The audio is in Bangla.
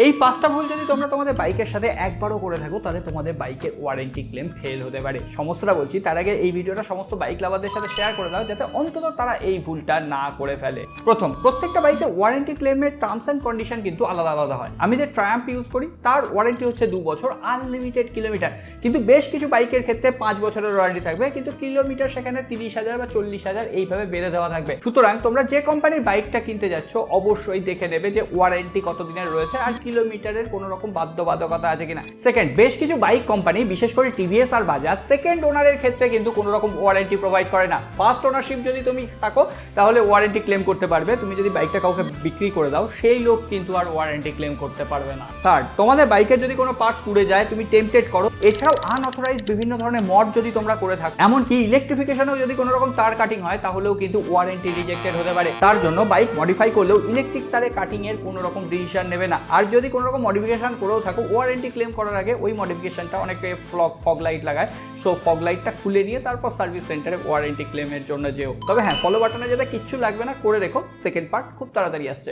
এই পাঁচটা ভুল যদি তোমরা তোমাদের বাইকের সাথে একবারও করে থাকো তাহলে তোমাদের বাইকের ওয়ারেন্টি ক্লেম ফেল হতে পারে। সমস্তটা বলছি, তার আগে এই ভিডিওটা সমস্ত বাইক লাভারদের সাথে শেয়ার করে দাও যাতে অন্তত তারা এই ভুলটা না করে ফেলে। প্রথম, প্রত্যেকটা বাইকের ওয়ারেন্টি ক্লেমের টার্মস অ্যান্ড কন্ডিশন কিন্তু আলাদা আলাদা হয়। আমি যে ট্রায়াম্প ইউজ করি তার ওয়ারেন্টি হচ্ছে 2 বছর, আনলিমিটেড কিলোমিটার। কিন্তু বেশ কিছু বাইকের ক্ষেত্রে 5 বছরের ওয়ারেন্টি থাকবে, কিন্তু কিলোমিটার সেখানে 30,000 বা 40,000 এইভাবে বেড়ে দেওয়া থাকবে। সুতরাং তোমরা যে কোম্পানির বাইকটা কিনতে যাচ্ছ অবশ্যই দেখে নেবে যে ওয়ারেন্টি কতদিনের রয়েছে আর কিলোমিটারের কোনো রকম বাধ্যবাধকতা আছে কিনা। সেকেন্ড, বেশ কিছু বাইক কোম্পানি বিশেষ করে টিভিএস আর বাজাজ সেকেন্ড ওনারের ক্ষেত্রে কিন্তু কোনো রকম ওয়ারেন্টি প্রোভাইড করে না। ফার্স্ট ওনারশিপ যদি তুমি থাকো তাহলে ওয়ারেন্টি ক্লেম করতে পারবে, তুমি যদি বাইকটা কাউকে বিক্রি করে দাও সেই লোক কিন্তু আর ওয়ারেন্টি ক্লেম করতে পারবে না। থার্ড, তোমাদের বাইকের যদি কোনো পার্টস পুড়ে যায় তুমি টেম্পটেড করো, এছাড়াও আনঅথরাইজড বিভিন্ন ধরনের মড যদি তোমরা করে থাকো, এমনকি ইলেকট্রিফিকেশনেও যদি কোনো রকম তার কাটিং হয় তাহলেও কিন্তু ওয়ারেন্টি রিজেক্টেড হতে পারে। তার জন্য বাইক মডিফাই করলেও ইলেকট্রিক তারে কাটিং এর কোনো রকম ডিসিশন নেবে না। আর যদি কোনো রকম মডিফিকেশন করেও থাকো ওয়ারেন্টি ক্লেম করার আগে ওই মডিফিকেশনটা অনেকে ফগ লাইট লাগায়, সো ফগ লাইটটা খুলে নিয়ে তারপর সার্ভিস সেন্টারে ওয়ারেন্টি ক্লেমের জন্য যেও। তবে হ্যাঁ, ফলো বাটনে যাতে কিচ্ছু লাগবে না করে রেখো, সেকেন্ড পার্ট খুব তাড়াতাড়ি আসছে।